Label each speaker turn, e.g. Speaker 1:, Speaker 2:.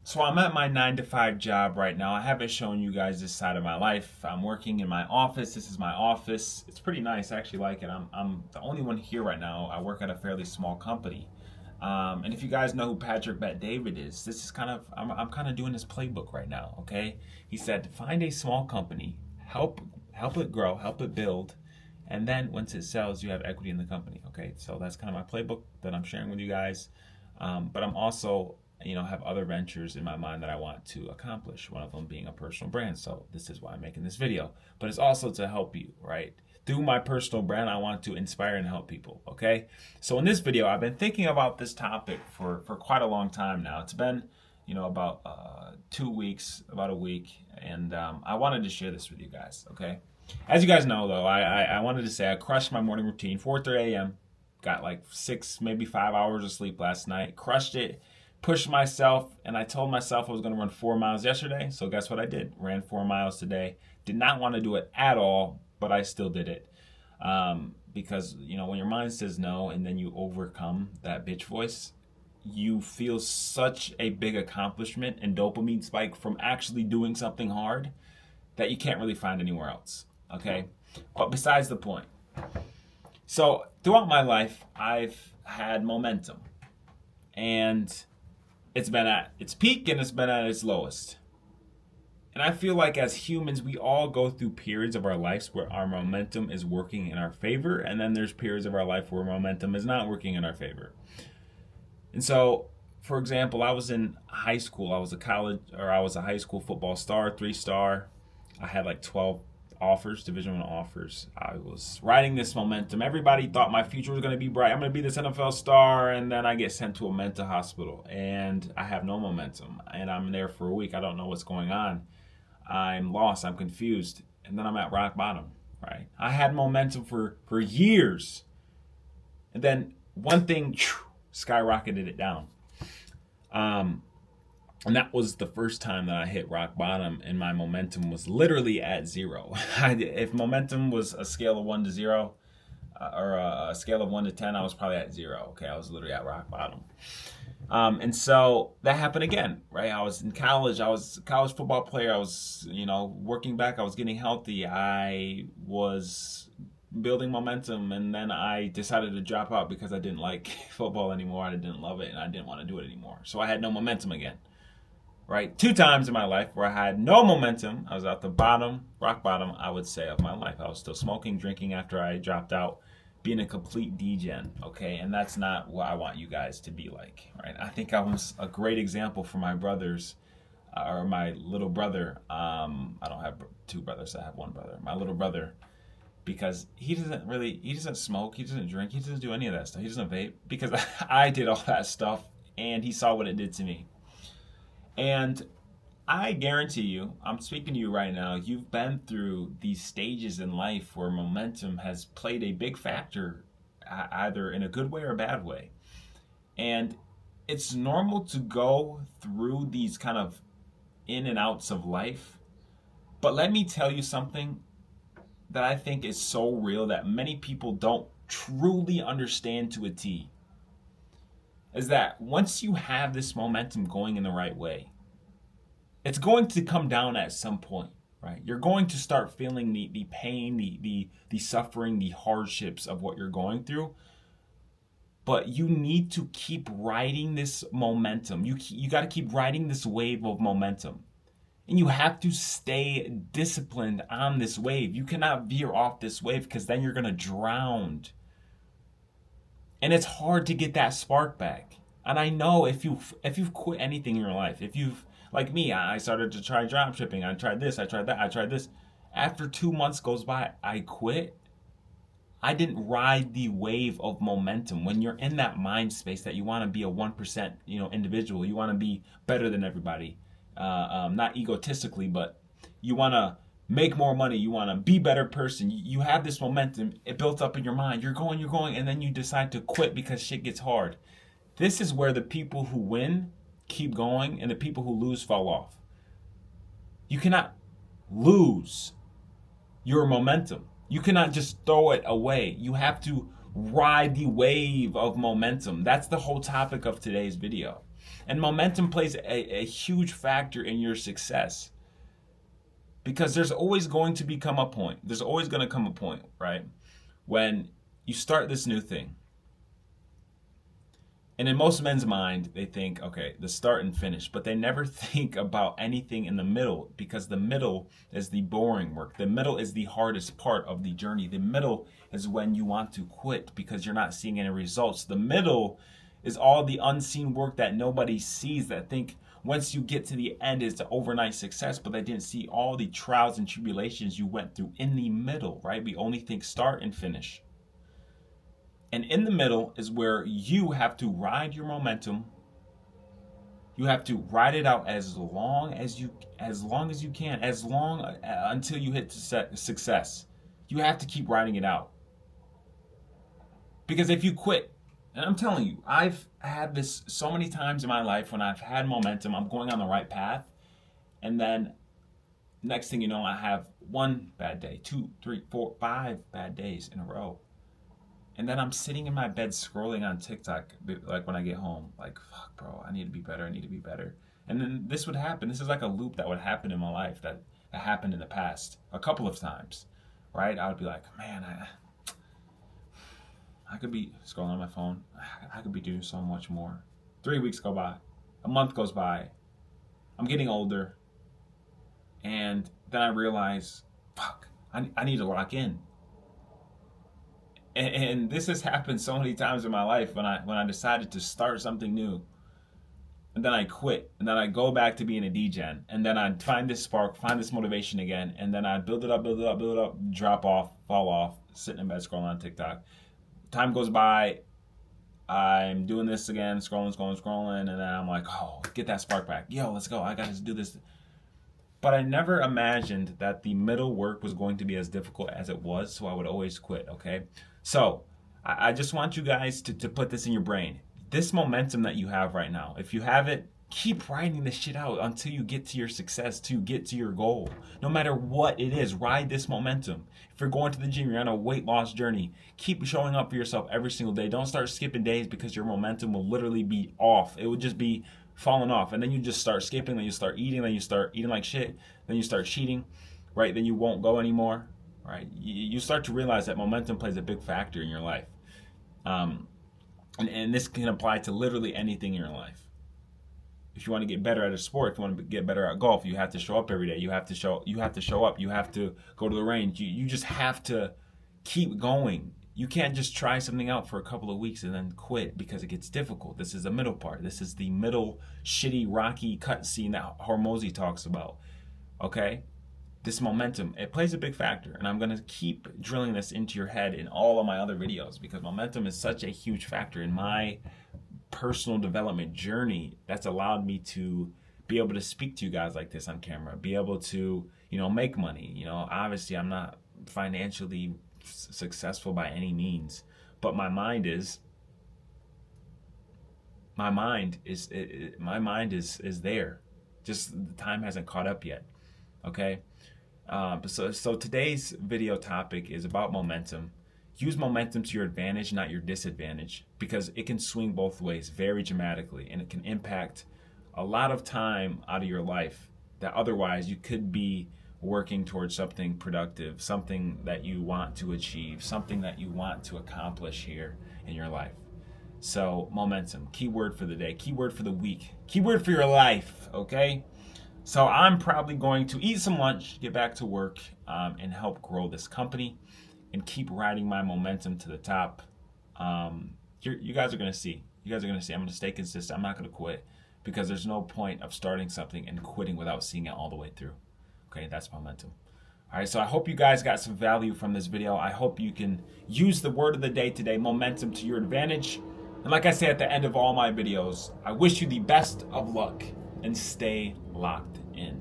Speaker 1: So I'm at my 9 to 5 job right now. I haven't shown you guys this side of my life. I'm working in my office. This is my office. It's pretty nice. I actually like it. I'm the only one here right now. I work at a fairly small company. And if you guys know who Patrick Bet David is, this is kind of I'm kind of doing his playbook right now. Okay, he said find a small company, help it grow, help it build, and then once it sells, you have equity in the company. Okay, so that's kind of my playbook that I'm sharing with you guys. But I'm also, have other ventures in my mind that I want to accomplish. One of them being a personal brand. So this is why I'm making this video. But it's also to help you, right? Through my personal brand, I want to inspire and help people. Okay. So in this video, I've been thinking about this topic for quite a long time now. It's been, about 2 weeks, about a week, and I wanted to share this with you guys. Okay. As you guys know, though, I wanted to say I crushed my morning routine, 4:30 a.m. Got like 6, maybe 5 hours of sleep last night. Crushed it. Pushed myself, and I told myself I was going to run 4 miles yesterday. So guess what I did? Ran 4 miles today. Did not want to do it at all, but I still did it. Because when your mind says no, and then you overcome that bitch voice, you feel such a big accomplishment and dopamine spike from actually doing something hard that you can't really find anywhere else. Okay, but besides the point. So throughout my life, I've had momentum, and it's been at its peak and it's been at its lowest. And I feel like as humans, we all go through periods of our lives where our momentum is working in our favor, and then there's periods of our life where momentum is not working in our favor. And so, for example, I was in high school. I was a high school football star, 3-star. I had like 12 offers, Division 1 offers. I was riding this momentum. Everybody thought my future was going to be bright. I'm going to be this NFL star, and then I get sent to a mental hospital, and I have no momentum, and I'm there for a week. I don't know what's going on. I'm lost. I'm confused, and then I'm at rock bottom. Right? I had momentum for years, and then one thing skyrocketed it down. And that was the first time that I hit rock bottom, and my momentum was literally at zero. If momentum was a scale of 1 to 0, or a scale of 1 to 10, I was probably at 0. Okay, I was literally at rock bottom. And so that happened again, right? I was in college. I was a college football player. I was, working back. I was getting healthy. I was building momentum, and then I decided to drop out because I didn't like football anymore. I didn't love it, and I didn't want to do it anymore. So I had no momentum again. Right? 2 times in my life where I had no momentum. I was at the bottom, rock bottom, I would say, of my life. I was still smoking, drinking after I dropped out, being a complete degen, okay? And that's not what I want you guys to be like, right? I think I was a great example for my brothers, or my little brother. I don't have 2 brothers, I have 1 brother. My little brother, because he doesn't smoke, he doesn't drink, he doesn't do any of that stuff. He doesn't vape, because I did all that stuff, and he saw what it did to me. And I guarantee you, I'm speaking to you right now, you've been through these stages in life where momentum has played a big factor, either in a good way or a bad way. And it's normal to go through these kind of in and outs of life. But let me tell you something that I think is so real that many people don't truly understand to a T. Is that once you have this momentum going in the right way, it's going to come down at some point, right? You're going to start feeling the pain, the suffering, the hardships of what you're going through. But you need to keep riding this momentum. You got to keep riding this wave of momentum. And you have to stay disciplined on this wave. You cannot veer off this wave, because then you're going to drown. And it's hard to get that spark back. And I know if you've quit anything in your life, if you've, like me, I started to try drop shipping. I tried this, I tried that, I tried this. After 2 months goes by, I quit. I didn't ride the wave of momentum. When you're in that mind space that you want to be a 1%, individual, you want to be better than everybody. Not egotistically, but you want to make more money, you want to be a better person, you have this momentum, it built up in your mind, you're going, and then you decide to quit because shit gets hard. This is where the people who win keep going and the people who lose fall off. You cannot lose your momentum. You cannot just throw it away. You have to ride the wave of momentum. That's the whole topic of today's video. And momentum plays a huge factor in your success, because there's always going to become a point. There's always going to come a point, right, when you start this new thing. And in most men's mind, they think, okay, the start and finish, but they never think about anything in the middle, because the middle is the boring work. The middle is the hardest part of the journey. The middle is when you want to quit because you're not seeing any results. The middle is all the unseen work that nobody sees, that think once you get to the end it's an overnight success, but they didn't see all the trials and tribulations you went through in the middle, right? We only think start and finish. And in the middle is where you have to ride your momentum. You have to ride it out as long as you can, until you hit success. You have to keep riding it out. Because if you quit, and I'm telling you, I've had this so many times in my life when I've had momentum, I'm going on the right path, and then next thing you know, I have one bad day, 2, 3, 4, 5 bad days in a row. And then I'm sitting in my bed scrolling on TikTok, like when I get home, like, fuck, bro, I need to be better. And then this would happen. This is like a loop that would happen in my life that happened in the past a couple of times, right? I would be like, man, I could be scrolling on my phone. I could be doing so much more. 3 weeks go by. A month goes by. I'm getting older. And then I realize, fuck, I need to lock in. And this has happened so many times in my life when I decided to start something new, and then I quit, and then I go back to being a degen, and then I'd find this spark, find this motivation again, and then I'd build it up, drop off, fall off, sitting in bed scrolling on TikTok. Time goes by, I'm doing this again, scrolling, and then I'm like, oh, get that spark back. Yo, let's go, I gotta do this. But I never imagined that the middle work was going to be as difficult as it was, so I would always quit, okay? So I just want you guys to put this in your brain. This momentum that you have right now, if you have it, keep riding this shit out until you get to your success, to get to your goal. No matter what it is, ride this momentum. If you're going to the gym, you're on a weight loss journey, keep showing up for yourself every single day. Don't start skipping days, because your momentum will literally be off. It will just be falling off. And then you just start skipping, then you start eating, then you start eating like shit, then you start cheating, right? Then you won't go anymore. Right, you start to realize that momentum plays a big factor in your life, and this can apply to literally anything in your life. If you want to get better at a sport, if you want to get better at golf, you have to show up every day. You have to show up. You have to go to the range. You just have to keep going. You can't just try something out for a couple of weeks and then quit because it gets difficult. This is the middle part. This is the middle shitty rocky cutscene that Hormozi talks about. Okay. This momentum, it plays a big factor, and I'm going to keep drilling this into your head in all of my other videos, because momentum is such a huge factor in my personal development journey that's allowed me to be able to speak to you guys like this on camera, be able to, make money. Obviously I'm not financially successful by any means, but my mind is there. Just the time hasn't caught up yet. Okay. So today's video topic is about momentum. Use momentum to your advantage, not your disadvantage, because it can swing both ways very dramatically, and it can impact a lot of time out of your life that otherwise you could be working towards something productive, something that you want to achieve, something that you want to accomplish here in your life. So momentum, keyword for the day, keyword for the week, keyword for your life, okay? So I'm probably going to eat some lunch, get back to work, and help grow this company and keep riding my momentum to the top. You guys are going to see. I'm going to stay consistent. I'm not going to quit, because there's no point of starting something and quitting without seeing it all the way through. Okay, that's momentum. All right, so I hope you guys got some value from this video. I hope you can use the word of the day today, momentum, to your advantage. And like I say at the end of all my videos, I wish you the best of luck, and stay locked in.